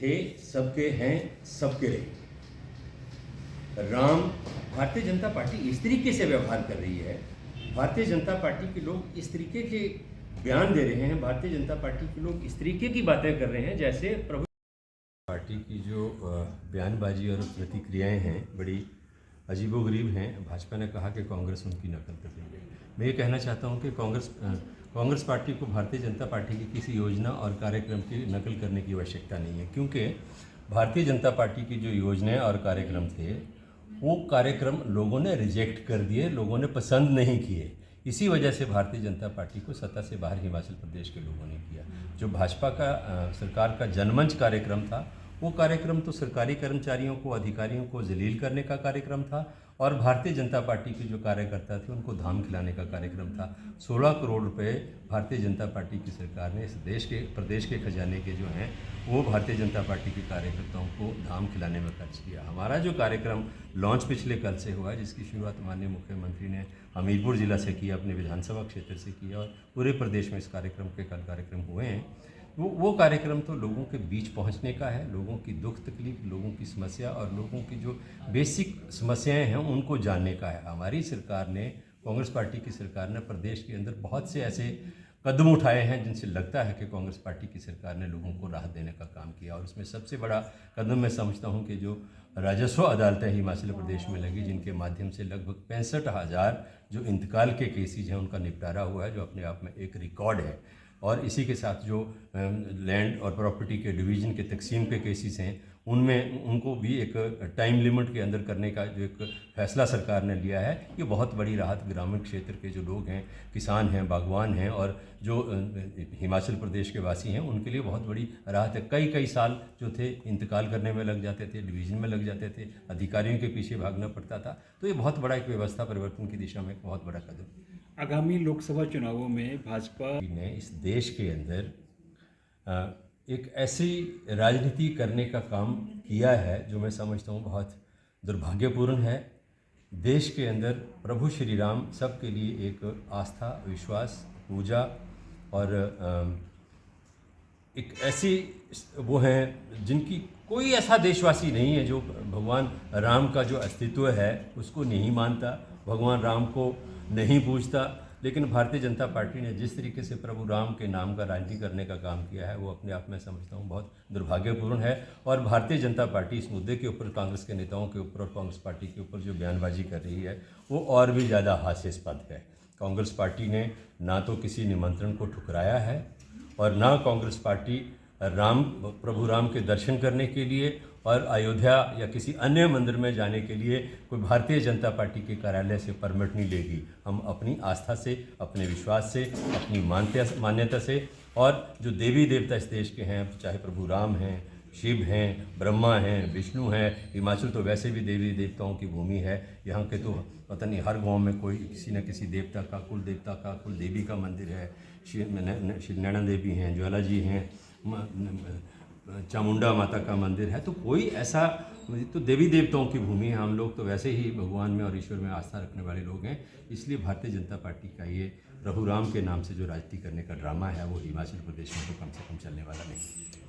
थे सबके हैं सबके रहे। राम भारतीय जनता पार्टी इस तरीके से व्यवहार कर रही है, भारतीय जनता पार्टी के लोग इस तरीके के बयान दे रहे हैं, भारतीय जनता पार्टी के लोग इस तरीके की बातें कर रहे हैं जैसे प्रभु। पार्टी की जो बयानबाजी और प्रतिक्रियाएं हैं बड़ी अजीबोगरीब हैं। भाजपा ने कहा कि कांग्रेस उनकी नकल कर रही है। मैं ये कहना चाहता हूं कि कांग्रेस पार्टी को भारतीय जनता पार्टी की किसी योजना और कार्यक्रम की नकल करने की आवश्यकता नहीं है, क्योंकि भारतीय जनता पार्टी की जो योजनाएं और कार्यक्रम थे वो कार्यक्रम लोगों ने रिजेक्ट कर दिए, लोगों ने पसंद नहीं किए। इसी वजह से भारतीय जनता पार्टी को सत्ता से बाहर हिमाचल प्रदेश के लोगों ने किया। जो भाजपा का सरकार का जनमंच कार्यक्रम था, वो कार्यक्रम तो सरकारी कर्मचारियों को, अधिकारियों को जलील करने का कार्यक्रम था और भारतीय जनता पार्टी के जो कार्यकर्ता थे उनको धाम खिलाने का कार्यक्रम था। 16 करोड़ रुपए भारतीय जनता पार्टी की सरकार ने इस प्रदेश के खजाने के जो हैं वो भारतीय जनता पार्टी के कार्यकर्ताओं को धाम खिलाने में खर्च किया। हमारा जो कार्यक्रम लॉन्च पिछले कल से हुआ, जिसकी शुरुआत माननीय मुख्यमंत्री ने हमीरपुर जिला से किया, अपने विधानसभा क्षेत्र से किया और पूरे प्रदेश में इस कार्यक्रम के कल कार्यक्रम हुए हैं। वो कार्यक्रम तो लोगों के बीच पहुंचने का है, लोगों की दुख तकलीफ, लोगों की समस्या और लोगों की जो बेसिक समस्याएं हैं उनको जानने का है। हमारी सरकार ने, कांग्रेस पार्टी की सरकार ने प्रदेश के अंदर बहुत से ऐसे कदम उठाए हैं जिनसे लगता है कि कांग्रेस पार्टी की सरकार ने लोगों को राहत देने का काम किया। और उसमें सबसे बड़ा कदम मैं समझता हूं कि जो राजस्व अदालतें हिमाचल प्रदेश में लगी, जिनके माध्यम से लगभग 65,000 जो इंतकाल के केसेज हैं उनका निपटारा हुआ है, जो अपने आप में एक रिकॉर्ड है। और इसी के साथ जो लैंड और प्रॉपर्टी के डिवीज़न के तकसीम के केसेस हैं उनमें उनको भी एक टाइम लिमिट के अंदर करने का जो एक फैसला सरकार ने लिया है, ये बहुत बड़ी राहत ग्रामीण क्षेत्र के जो लोग हैं, किसान हैं, बागवान हैं और जो हिमाचल प्रदेश के वासी हैं उनके लिए बहुत बड़ी राहत है। कई कई साल जो थे इंतकाल करने में लग जाते थे, डिवीज़न में लग जाते थे, अधिकारियों के पीछे भागना पड़ता था। तो ये बहुत बड़ा एक व्यवस्था परिवर्तन की दिशा में एक बहुत बड़ा कदम। आगामी लोकसभा चुनावों में भाजपा ने इस देश के अंदर एक ऐसी राजनीति करने का काम किया है जो मैं समझता हूँ बहुत दुर्भाग्यपूर्ण है। देश के अंदर प्रभु श्री राम सबके लिए एक आस्था, विश्वास, पूजा और एक ऐसी वो हैं जिनकी कोई ऐसा देशवासी नहीं है जो भगवान राम का जो अस्तित्व है उसको नहीं मानता, भगवान राम को नहीं पूजता। लेकिन भारतीय जनता पार्टी ने जिस तरीके से प्रभु राम के नाम का राजनीति करने का काम किया है वो अपने आप में समझता हूँ बहुत दुर्भाग्यपूर्ण है। और भारतीय जनता पार्टी इस मुद्दे के ऊपर कांग्रेस के नेताओं के ऊपर और कांग्रेस पार्टी के ऊपर जो बयानबाजी कर रही है वो और भी ज़्यादा हास्यास्पद है। कांग्रेस पार्टी ने ना तो किसी निमंत्रण को ठुकराया है और ना कांग्रेस पार्टी प्रभु राम के दर्शन करने के लिए और अयोध्या या किसी अन्य मंदिर में जाने के लिए कोई भारतीय जनता पार्टी के कार्यालय से परमिट नहीं लेगी। हम अपनी आस्था से, अपने विश्वास से, अपनी मान्यता से और जो देवी देवता इस देश के हैं, चाहे प्रभु राम हैं, शिव हैं, ब्रह्मा हैं, विष्णु हैं, हिमाचल तो वैसे भी देवी देवताओं की भूमि है। यहाँ के तो पता नहीं हर गांव में कोई किसी न किसी देवता का, कुल देवता का, कुल देवी का मंदिर है। श्री नैना देवी हैं, ज्वाला जी हैं, चामुंडा माता का मंदिर है। तो कोई ऐसा तो देवी देवताओं की भूमि है। हम लोग तो वैसे ही भगवान में और ईश्वर में आस्था रखने वाले लोग हैं। इसलिए भारतीय जनता पार्टी का ये प्रभु राम के नाम से जो राजनीति करने का ड्रामा है वो हिमाचल प्रदेश में तो कम से कम चलने वाला नहीं।